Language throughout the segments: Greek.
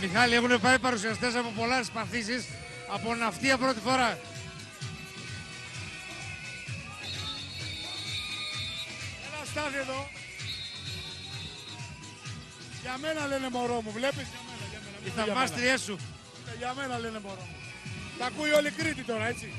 Μιχάλη, έχουν πάει παρουσιαστές από πολλές παθήσεις, από ναυτία πρώτη φορά. Έλα Στάθη εδώ. Για μένα λένε μωρό μου, βλέπεις, για μένα. Οι θαυμάστριές σου. Για μένα λένε μωρό μου. Τα ακούει όλη η Κρήτη τώρα, έτσι.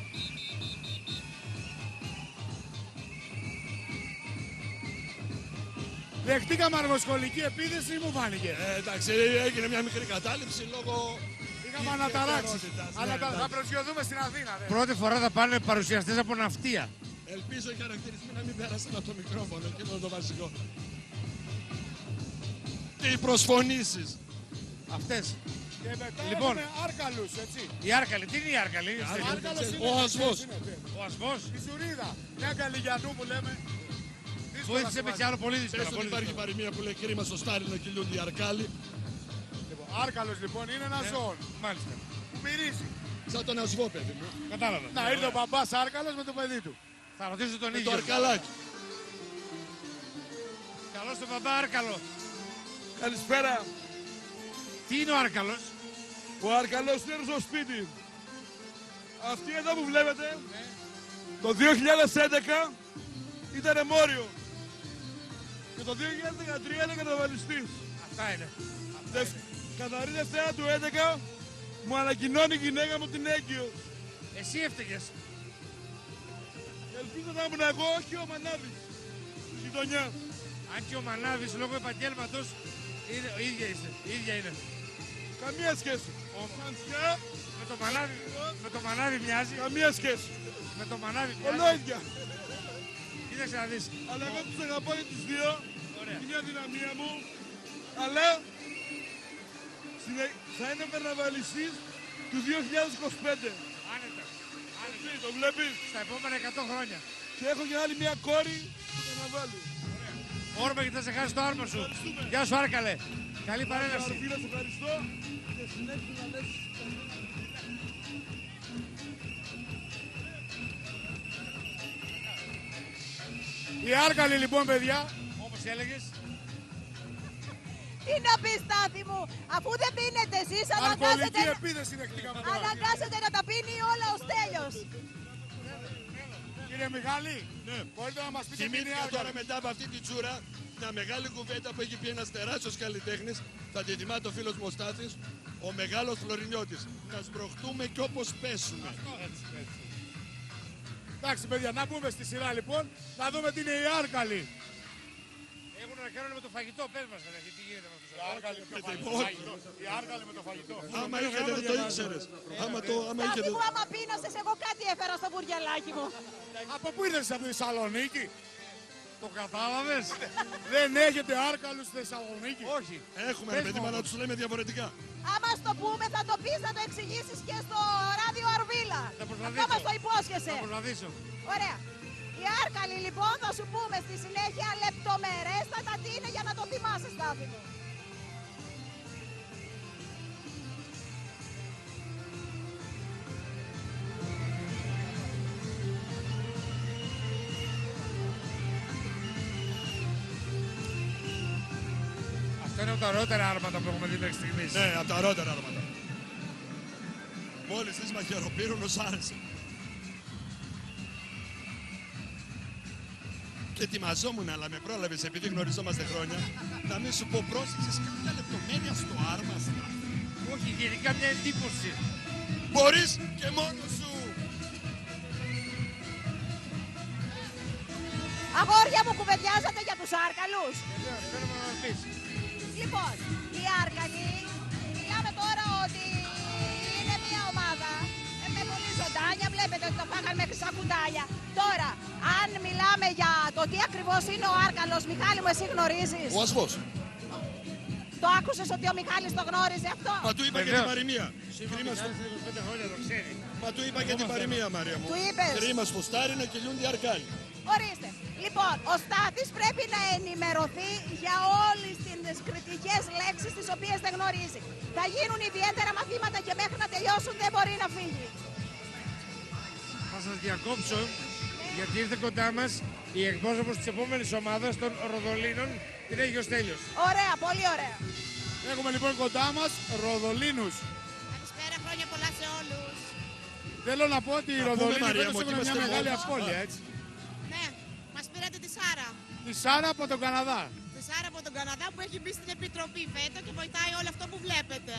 Δεχτήκαμε αργοσχολική επίθεση ή μου φάνηκε? Εντάξει, έγινε μια μικρή κατάληψη λόγω... Είχαμε αναταράξει. Αλλά ναι. θα προσγειωθούμε στην Αθήνα. Δε. Πρώτη φορά θα πάνε παρουσιαστές από ναυτία. Ελπίζω οι χαρακτηρισμοί να μην πέρασαν από το μικρόφωνο, και είναι το βασικό. Και οι προσφωνήσεις. Αυτές. Και μετά Λοιπόν. έχουμε Άρκαλους, έτσι. Η Άρκαλη, τι είναι η Άρκαλη? Άρκαλος είναι, Ο Ασβός. Ο Ασβός. Η Σουρίδα. Μια Γαλλιγιανού που λέμε. Δύσκολα Βοήθησε με συμβάζει. κι άλλο πολύ δύσκολο. Πες ότι υπάρχει παροιμία που λέει κρίμα στο Στάλινο κυλούνται οι αρκάλοι. Λοιπόν, Άρκαλος λοιπόν είναι ένα ζώο Μάλιστα. που μυρίζει. Σαν τον Ασβό, παιδί μου. Κατάλαβα. Να ήρθε ο μπαμπάς Άρκαλος με το παιδί του. Θα ρωτήσω τον Με ίδιο. το αρκαλάκι. Καλώς τον μπαμπά Άρκαλο. Καλησπέρα. Τι είναι ο Άρκαλος? Ο Άρκαλος είναι στο σπίτι. Αυτή εδώ που βλέπετε, το 2011 ήταν μόριο. Και το 2013 είναι καταβαλιστής. Αυτά είναι. Καθαρή Δευτέρα του 11 μου ανακοινώνει η γυναίκα μου την έγκυος. Εσύ έφταιγες. Ελπίζω να ήμουν εγώ, όχι ο Μανάβης. Στη γειτονιά. Αν και ο Μανάβης λόγω επαγγέλματος είναι, ίδια είναι. Καμία σχέση. Ο- Μανσιά, Με το Μανάβη μοιάζει. καμία σχέση. Με το Μανάβη μοιάζει. Ολόιδια. Κοίταξε να δεις. Αλλά εγώ τους αγαπώ και τους δύο. Ωραία. Είναι η αδυναμία μου. Αλλά θα είναι καρναβαλιστής του 2025. Άνετα. Έτσι, το βλέπεις. Στα επόμενα 100 χρόνια. Και έχω και άλλη μια κόρη που καρναβάλι. Όρμα, γιατί θα σε χάσει το άρμα σου. Γεια σου Άρκαλε. Καλή παρέλαση. Φίλε, σε ευχαριστώ. Και συνέχισε να λες. Η Άρκαλη λοιπόν, παιδιά, Όπως έλεγες. Τι να πει, Στάθη μου, αφού δεν πίνετε εσείς, αλκοολική επίθεση δεχτήκαμε τώρα. αναγκάζετε να τα πίνει όλα ο Στέλιος. Κύριε Μιχάλη, Ναι. μπορείτε να μας πείτε τι είναι η Θυμήθηκα τώρα Άρκαλη? μετά από αυτή τη τσούρα μια μεγάλη κουβέντα που έχει πει ένας τεράστιος καλλιτέχνης. Θα τη θυμάται ο φίλος μου ο Στάθης, ο μεγάλος Φλωρινιώτης. Να σπρωχτούμε κι όπως πέσουμε. Εντάξει παιδιά, να μπούμε στη σειρά λοιπόν, να δούμε τι είναι η Άρκαλη. Έχουν να κάνουν με το φαγητό. Πες μας, ρε, τι γίνεται με αυτό. Η Άρκαλη με το Λοιπόν. φαγητό. Η Άρκαλη με το φαγητό. Άμα είχατε δεν το ήξερες. Άμα Στάθη είχετε... μου, άμα πίνωσες, εγώ κάτι έφερα στο μπουργκελάκι μου. Από πού ήρθες από τη Θεσσαλονίκη? Το κατάλαβες? Δεν έχετε Άρκαλους στη Θεσσαλονίκη? Όχι. Έχουμε ρε παιδί, αλλά τους λέμε διαφορετικά. Άμα στο πούμε, θα το πεις, θα το εξηγήσεις και στο ράδιο Αρβίλα. Θα προσπαθήσω. Αυτό μας το υπόσχεσαι. Θα προσπαθήσω. Ωραία. Η Άρκαλη λοιπόν θα σου πούμε στη συνέχεια λεπτομερέστατα τι είναι για να το θυμάσαι, Στάθη μου. Αυτό είναι από τα ωραιότερα άρματα που έχουμε δει μέχρι στιγμής. Ναι, από τα ωραίτερα άρματα. Μόλις δεις μαχαιροπύρονος άρεσε. Και ετοιμαζόμουν, αλλά με πρόλαβες επειδή γνωριζόμαστε χρόνια, να μην σου πω πρόσεξες κάποια λεπτομέρεια στο άρμα. Όχι, γενικά μια εντύπωση. Μπορείς και μόνο σου. Αγόρια μου, κουβεντιάζατε για τους Άρκαλους. Θέλω να μας πεις. Λοιπόν, οι Άρκαλοι, μιλάμε τώρα ότι είναι μια ομάδα με πολύ ζωντάνια, βλέπετε ότι το φάγανε μέχρι σαν κουτάλια. Τώρα, αν μιλάμε για το τι ακριβώς είναι ο Άρκαλος, Μιχάλη μου, εσύ γνωρίζεις. Ο Ασβός. Το άκουσες ότι ο Μιχάλης το γνώριζε αυτό. Μα του είπα και Βεβαίως. την παροιμία. Κρίμα στο... 25 χρόνια το ξέρει. Μα του είπα και την παροιμία, Μαρία μου. Του είπες. Κρίμα στο στάρι να κυλιούνται οι αρκάλοι. Ορίστε. Λοιπόν, ο Στάθης πρέπει να ενημερωθεί για όλες τις κριτικές λέξεις τις οποίες δεν γνωρίζει. Θα γίνουν ιδιαίτερα μαθήματα και μέχρι να τελειώσουν δεν μπορεί να φύγει. Θα σας διακόψω γιατί ήρθε κοντά μας η εκπρόσωπος της επόμενης ομάδας των Ροδολίνων, την έχει ο Στέλιος. Ωραία, πολύ ωραία. Έχουμε λοιπόν κοντά μας Ροδολίνους. Καλησπέρα, χρόνια πολλά σε όλους. Θέλω να πω ότι οι πούμε, Ροδολίνοι Μαρία φέτος μου, ότι έχουν μια είμαστε μεγάλη μόνοι. απώλεια, έτσι. Ναι, μας πήρατε τη Σάρα. Τη Σάρα από τον Καναδά. Τη Σάρα από τον Καναδά που έχει μπει στην Επιτροπή φέτο και βοηθάει όλο αυτό που βλέπετε.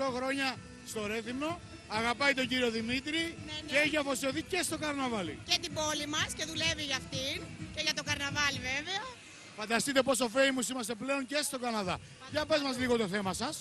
26-28 χρόνια στο Ρέθυμνο. Αγαπάει τον κύριο Δημήτρη Ναι. και έχει αφοσιωθεί και στο καρναβάλι. Και την πόλη μας και δουλεύει για αυτήν και για το καρναβάλι βέβαια. Φανταστείτε πόσο famous είμαστε πλέον και στον Καναδά. Για πες μας λίγο το θέμα σας.